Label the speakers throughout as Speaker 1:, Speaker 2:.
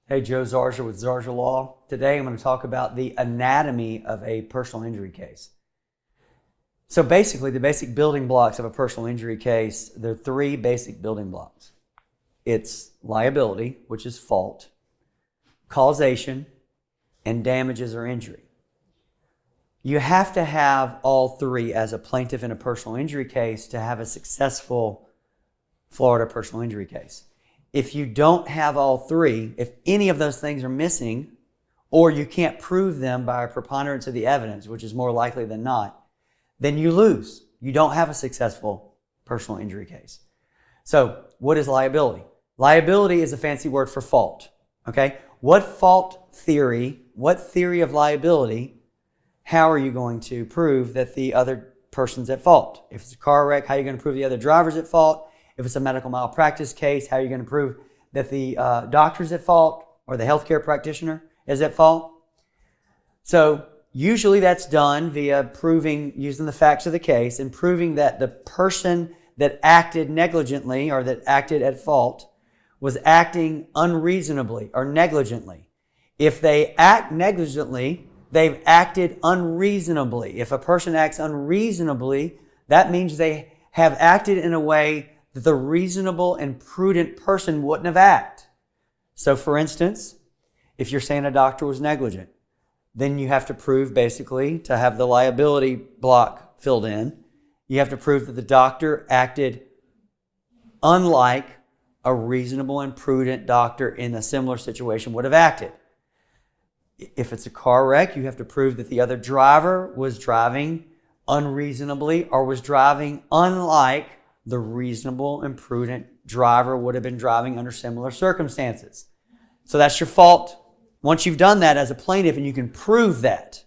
Speaker 1: Hey, Joe Zarzaur with Zarzaur Law. Today I'm going to talk about the anatomy of a personal injury case. So basically, the basic building blocks of a personal injury case, there are three basic building blocks. It's liability, which is fault, causation, and damages or injury. You have to have all three as a plaintiff in a personal injury case to have a successful Florida personal injury case. If you don't have all three, if any of those things are missing, or you can't prove them by a preponderance of the evidence, which is more likely than not, then you lose. You don't have a successful personal injury case. So what is liability? Liability is a fancy word for fault. Okay? What theory of liability, how are you going to prove that the other person's at fault? If it's a car wreck, how are you going to prove the other driver's at fault? If it's a medical malpractice case, how are you going to prove that the doctor's at fault or the healthcare practitioner is at fault? So usually that's done via using the facts of the case and proving that the person that acted negligently or that acted at fault was acting unreasonably or negligently. If they act negligently, they've acted unreasonably. If a person acts unreasonably, that means they have acted in a way that the reasonable and prudent person wouldn't have acted. So for instance, if you're saying a doctor was negligent, then you have to prove basically to have the liability block filled in. You have to prove that the doctor acted unlike a reasonable and prudent doctor in a similar situation would have acted. If it's a car wreck, you have to prove that the other driver was driving unreasonably or was driving unlike the reasonable and prudent driver would have been driving under similar circumstances. So that's your fault. Once you've done that as a plaintiff and you can prove that,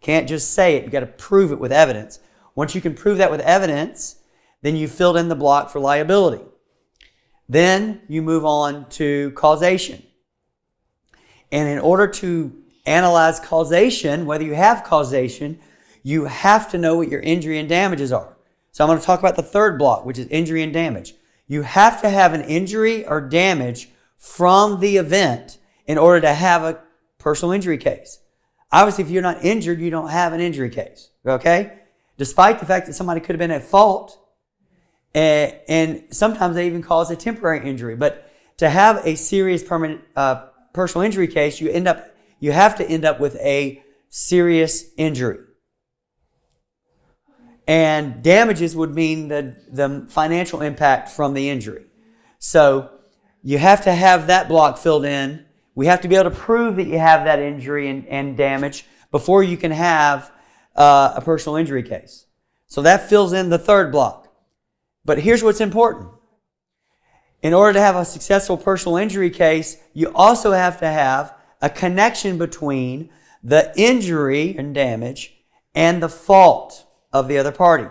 Speaker 1: can't just say it, you've got to prove it with evidence. Once you can prove that with evidence, then you filled in the block for liability. Then you move on to causation. And in order to analyze causation, whether you have causation, you have to know what your injury and damages are. So I'm going to talk about the third block, which is injury and damage. You have to have an injury or damage from the event in order to have a personal injury case. Obviously, if you're not injured, you don't have an injury case, okay? Despite the fact that somebody could have been at fault, and sometimes they even cause a temporary injury. But to have a serious permanent personal injury case, you have to end up with a serious injury. And damages would mean the financial impact from the injury. So you have to have that block filled in. We have to be able to prove that you have that injury and damage before you can have a personal injury case. So that fills in the third block. But here's what's important. In order to have a successful personal injury case, you also have to have a connection between the injury and damage and the fault of the other party.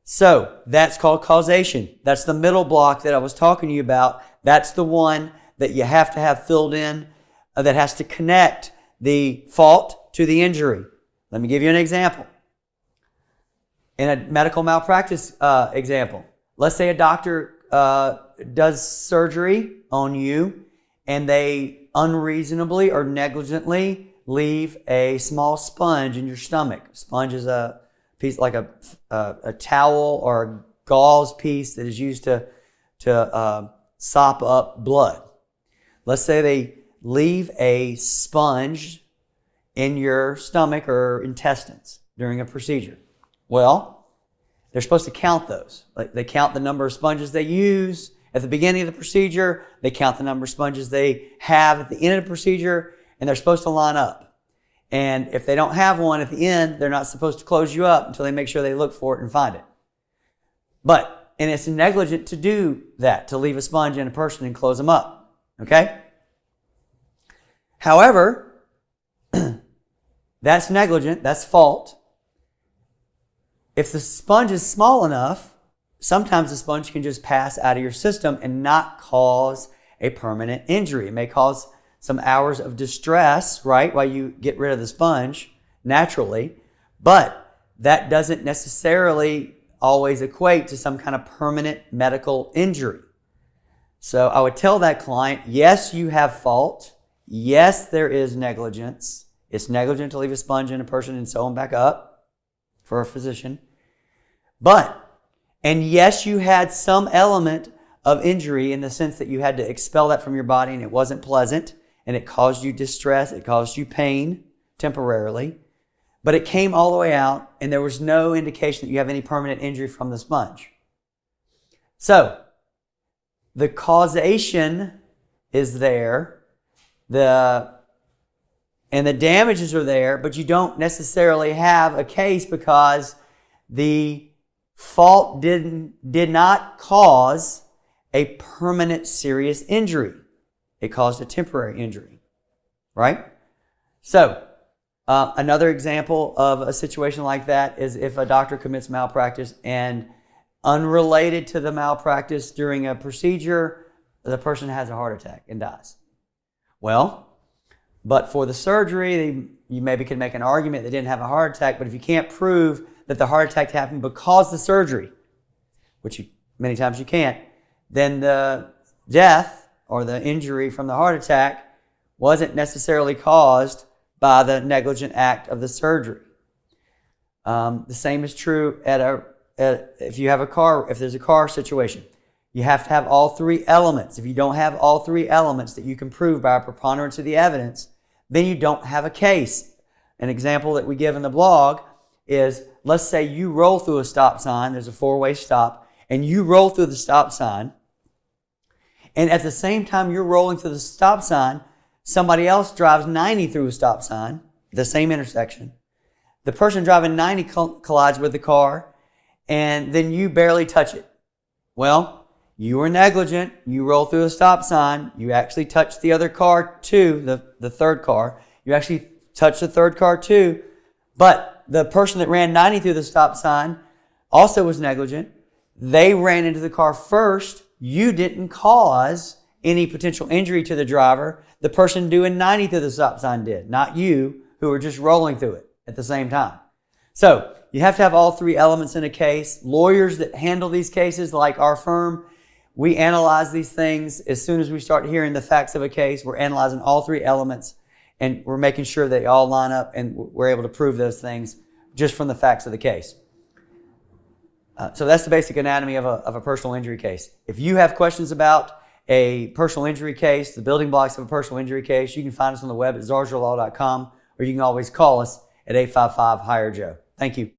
Speaker 1: So that's called causation. That's the middle block that I was talking to you about. That's the one that you have to have filled in that has to connect the fault to the injury. Let me give you an example. In a medical malpractice example, let's say a doctor does surgery on you and they unreasonably or negligently leave a small sponge in your stomach. Sponge is a piece like a towel or a gauze piece that is used to sop up blood. Let's say they leave a sponge in your stomach or intestines during a procedure. Well, they're supposed to count those. Like they count the number of sponges they use at the beginning of the procedure. They count the number of sponges they have at the end of the procedure, and they're supposed to line up. And if they don't have one at the end, they're not supposed to close you up until they make sure they look for it and find it. And it's negligent to do that, to leave a sponge in a person and close them up. Okay? However, that's negligent, that's fault. If the sponge is small enough, sometimes the sponge can just pass out of your system and not cause a permanent injury. It may cause some hours of distress, right, while you get rid of the sponge naturally, but that doesn't necessarily always equate to some kind of permanent medical injury. So I would tell that client, yes, you have fault. Yes, there is negligence. It's negligent to leave a sponge in a person and sew them back up for a physician. And yes, you had some element of injury in the sense that you had to expel that from your body and it wasn't pleasant and it caused you distress, it caused you pain temporarily, but it came all the way out and there was no indication that you have any permanent injury from the sponge. So, the causation is there, and the damages are there, but you don't necessarily have a case because the fault did not cause a permanent serious injury. It caused a temporary injury, right? So, another example of a situation like that is if a doctor commits malpractice and unrelated to the malpractice during a procedure, the person has a heart attack and dies. Well, but for the surgery, you maybe can make an argument they didn't have a heart attack, but if you can't prove that the heart attack happened because of the surgery, which many times you can't, then the death or the injury from the heart attack wasn't necessarily caused by the negligent act of the surgery. The same is true if there's a car situation. You have to have all three elements. If you don't have all three elements that you can prove by a preponderance of the evidence, then you don't have a case. An example that we give in the blog is, let's say you roll through a stop sign, there's a four-way stop, and you roll through the stop sign, and at the same time you're rolling through the stop sign, somebody else drives 90 through a stop sign, the same intersection. The person driving 90 collides with the car, and then you barely touch it. Well, you were negligent. You roll through a stop sign. You actually touched the other car too, the third car. You actually touched the third car too. But the person that ran 90 through the stop sign also was negligent. They ran into the car first. You didn't cause any potential injury to the driver. The person doing 90 through the stop sign did, not you, who were just rolling through it at the same time. So you have to have all three elements in a case. Lawyers that handle these cases, like our firm, we analyze these things. As soon as we start hearing the facts of a case, we're analyzing all three elements and we're making sure they all line up and we're able to prove those things just from the facts of the case. So that's the basic anatomy of a personal injury case. If you have questions about a personal injury case, the building blocks of a personal injury case, you can find us on the web at zarzaurlaw.com, or you can always call us at 855-HIRE-JOE. Thank you.